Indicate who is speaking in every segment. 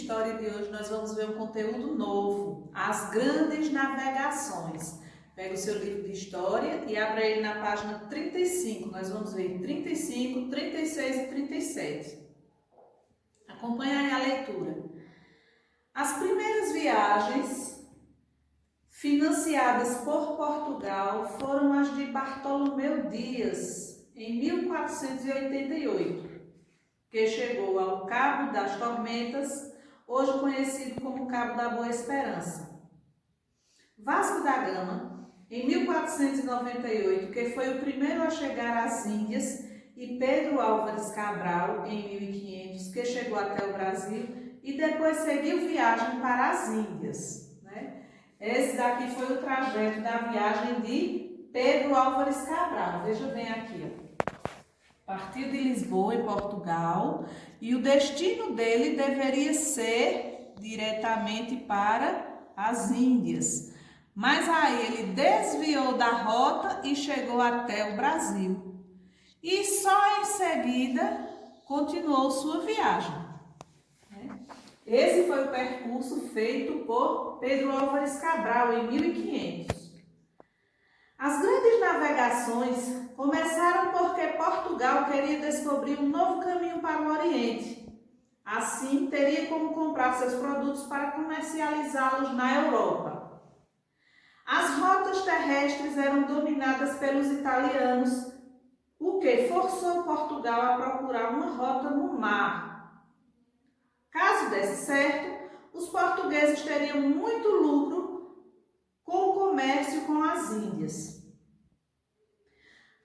Speaker 1: História de hoje nós vamos ver um conteúdo novo, as grandes navegações. Pega o seu livro de História e abra ele na página 35. Nós vamos ver 35, 36 e 37. Acompanhe aí a leitura. As primeiras viagens financiadas por Portugal foram as de Bartolomeu Dias, em 1488, que chegou ao Cabo das Tormentas, hoje conhecido como Cabo da Boa Esperança. Vasco da Gama, em 1498, que foi o primeiro a chegar às Índias, e Pedro Álvares Cabral, em 1500, que chegou até o Brasil e depois seguiu viagem para as Índias, né? Esse daqui foi o trajeto da viagem de Pedro Álvares Cabral. Veja bem aqui, ó. Partiu de Lisboa, em Portugal, e o destino dele deveria ser diretamente para as Índias. Mas aí ele desviou da rota e chegou até o Brasil. E só em seguida continuou sua viagem. Esse foi o percurso feito por Pedro Álvares Cabral em 1500. As grandes navegações começaram porque Portugal queria descobrir um novo caminho para o Oriente. Assim, teria como comprar seus produtos para comercializá-los na Europa. As rotas terrestres eram dominadas pelos italianos, o que forçou Portugal a procurar uma rota no mar. Caso desse certo, os portugueses teriam muito lucro com o comércio com as Índias.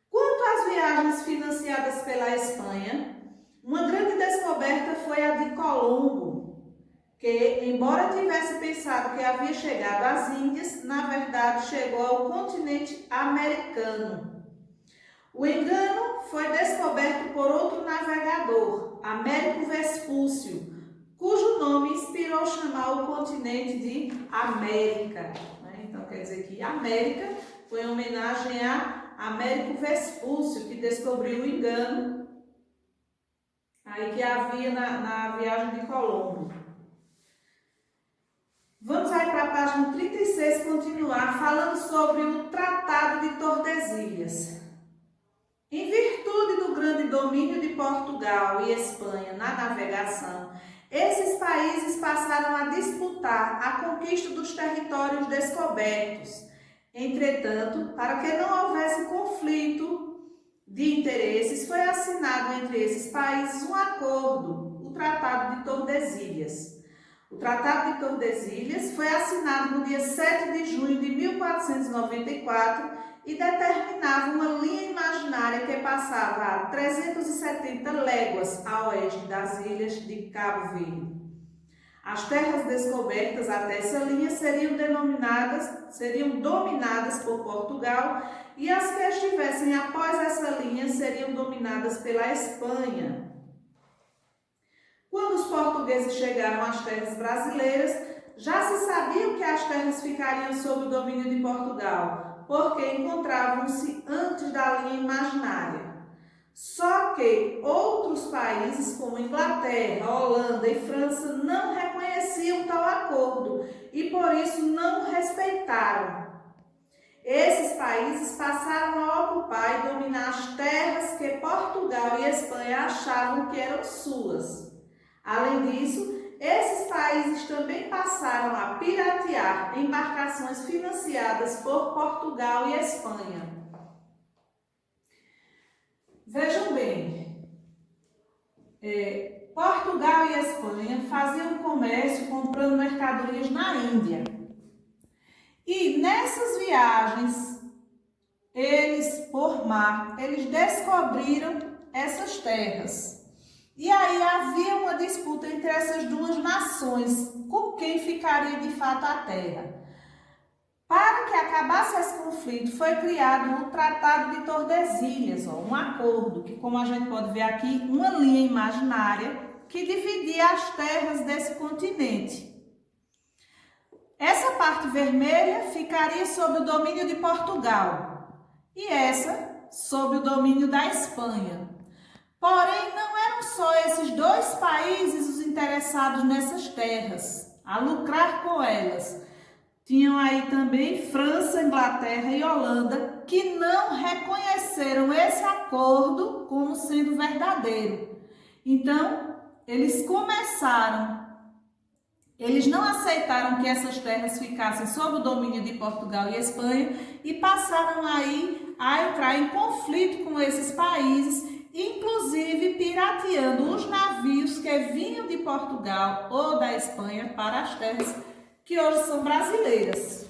Speaker 1: Quanto às viagens financiadas pela Espanha, uma grande descoberta foi a de Colombo, que, embora tivesse pensado que havia chegado às Índias, na verdade chegou ao continente americano. O engano foi descoberto por outro navegador, Américo Vespúcio, cujo nome inspirou chamar o continente de América. Então quer dizer que América foi em homenagem a Américo Vespúcio, que descobriu o engano aí que havia na viagem de Colombo. Vamos aí para a página 36 continuar falando sobre o Tratado de Tordesilhas. Em virtude do grande domínio de Portugal e Espanha na navegação, esses países passaram a disputar a conquista dos territórios descobertos. Entretanto, para que não houvesse conflito de interesses, foi assinado entre esses países um acordo, o Tratado de Tordesilhas. O Tratado de Tordesilhas foi assinado no dia 7 de junho de 1494 e determinava uma linha imaginária que passava a 370 léguas a oeste das ilhas de Cabo Verde. As terras descobertas até essa linha seriam dominadas por Portugal e as que estivessem após essa linha seriam dominadas pela Espanha. Quando os portugueses chegaram às terras brasileiras, já se sabia que as terras ficariam sob o domínio de Portugal, porque encontravam-se antes da linha imaginária. Só que outros países, como Inglaterra, Holanda e França, não reconheciam tal acordo e por isso não respeitaram. Esses países passaram a ocupar e dominar as terras que Portugal e Espanha achavam que eram suas. Além disso, esses países também passaram a piratear embarcações financiadas por Portugal e Espanha. Vejam bem, Portugal e Espanha faziam comércio comprando mercadorias na Índia. E nessas viagens, por mar, eles descobriram essas terras. E aí havia uma disputa entre essas duas nações, com quem ficaria de fato a terra. Para que acabasse esse conflito, foi criado o Tratado de Tordesilhas, um acordo que, como a gente pode ver aqui, uma linha imaginária que dividia as terras desse continente. Essa parte vermelha ficaria sob o domínio de Portugal e essa sob o domínio da Espanha. Porém, não eram só esses dois países os interessados nessas terras, a lucrar com elas. Tinham aí também França, Inglaterra e Holanda, que não reconheceram esse acordo como sendo verdadeiro. Então, eles não aceitaram que essas terras ficassem sob o domínio de Portugal e Espanha e passaram aí a entrar em conflito com esses países, inclusive pirateando os navios que vinham de Portugal ou da Espanha para as terras que hoje são brasileiras.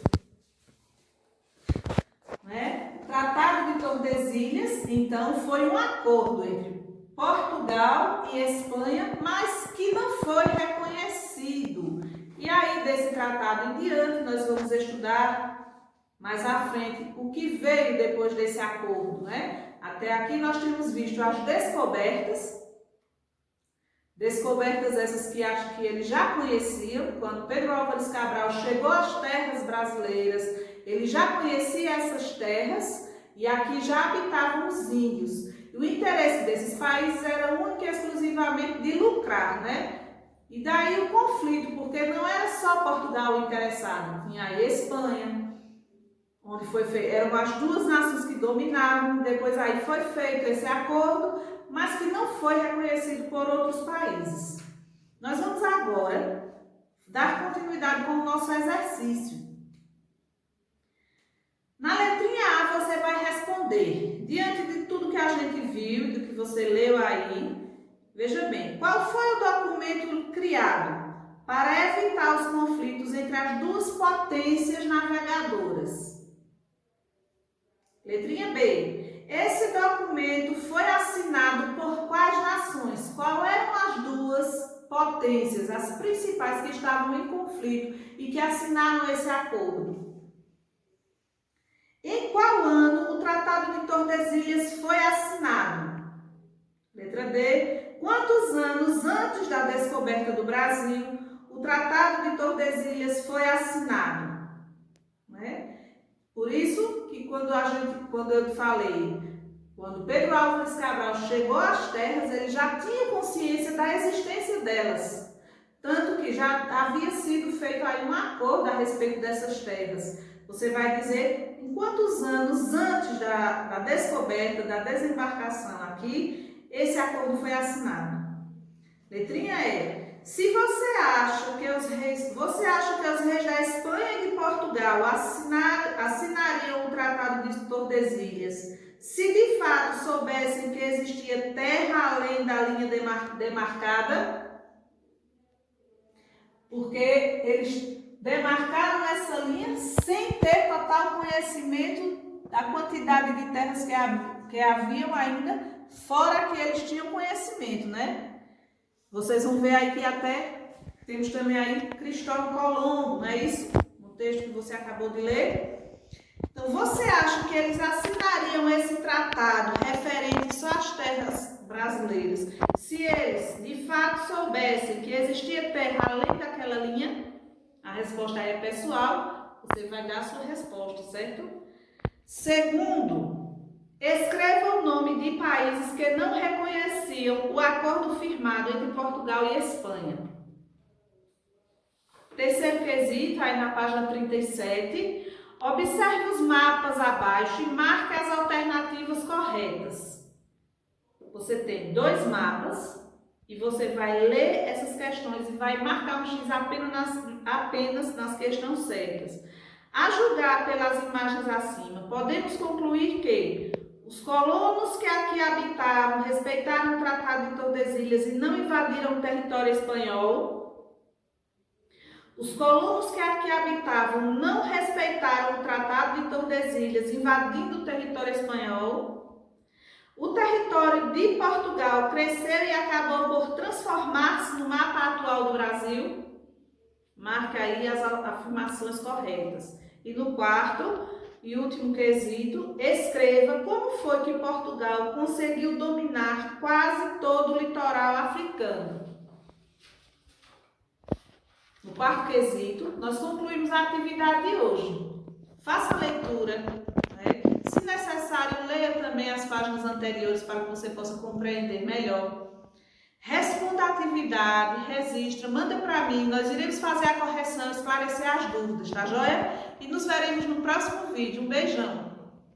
Speaker 1: O Tratado de Tordesilhas, então, foi um acordo entre Portugal e Espanha, mas que não foi reconhecido. E aí, desse tratado em diante, nós vamos estudar mais à frente o que veio depois desse acordo, Até aqui nós temos visto as descobertas essas que acho que eles já conheciam. Quando Pedro Álvares Cabral chegou às terras brasileiras, ele já conhecia essas terras e aqui já habitavam os índios. E o interesse desses países era único e exclusivamente de lucrar, E daí o conflito, porque não era só Portugal interessado, tinha a Espanha, onde eram as duas nações que dominavam, depois aí foi feito esse acordo, mas que não foi reconhecido por outros países. Nós vamos agora dar continuidade com o nosso exercício. Na letrinha A você vai responder, diante de tudo que a gente viu, do que você leu aí, veja bem, qual foi o documento criado para evitar os conflitos entre as duas potências navegadoras? Letrinha B. Esse documento foi assinado por quais nações? Qual eram as duas potências, as principais que estavam em conflito e que assinaram esse acordo? Em qual ano o Tratado de Tordesilhas foi assinado? Letra D. Quantos anos antes da descoberta do Brasil o Tratado de Tordesilhas foi assinado? Por isso que quando eu falei, quando Pedro Álvares Cabral chegou às terras, ele já tinha consciência da existência delas. Tanto que já havia sido feito aí um acordo a respeito dessas terras. Você vai dizer em quantos anos antes da descoberta, da desembarcação aqui, esse acordo foi assinado. Letrinha E. Se você acha que os reis da Espanha e de Portugal assinariam o Tratado de Tordesilhas, se de fato soubessem que existia terra além da linha demarcada, porque eles demarcaram essa linha sem ter total conhecimento da quantidade de terras que haviam ainda, fora que eles tinham conhecimento, Vocês vão ver aí que até temos também aí Cristóvão Colombo, não é isso? No texto que você acabou de ler. Então, você acha que eles assinariam esse tratado referente só às terras brasileiras, se eles de fato soubessem que existia terra além daquela linha? A resposta aí é pessoal, você vai dar a sua resposta, certo? Segundo, escreva o nome de países que não reconheciam o acordo firmado entre Portugal e Espanha. Terceiro quesito, aí na página 37, observe os mapas abaixo e marque as alternativas corretas. Você tem dois mapas e você vai ler essas questões e vai marcar um X apenas nas questões certas. A julgar pelas imagens acima, podemos concluir que os colonos que aqui habitavam respeitaram o Tratado de Tordesilhas e não invadiram o território espanhol. Os colonos que aqui habitavam não respeitaram o Tratado de Tordesilhas, invadindo o território espanhol. O território de Portugal cresceu e acabou por transformar-se no mapa atual do Brasil. Marque aí as afirmações corretas. E no quarto e último quesito, escreva como foi que Portugal conseguiu dominar quase todo o litoral africano. No quarto quesito, nós concluímos a atividade de hoje. Faça a leitura, Se necessário, leia também as as páginas anteriores para que você possa compreender melhor. Responda a atividade, registra, manda para mim, nós iremos fazer a correção, esclarecer as dúvidas, tá joia? E nos veremos no próximo vídeo. Um beijão!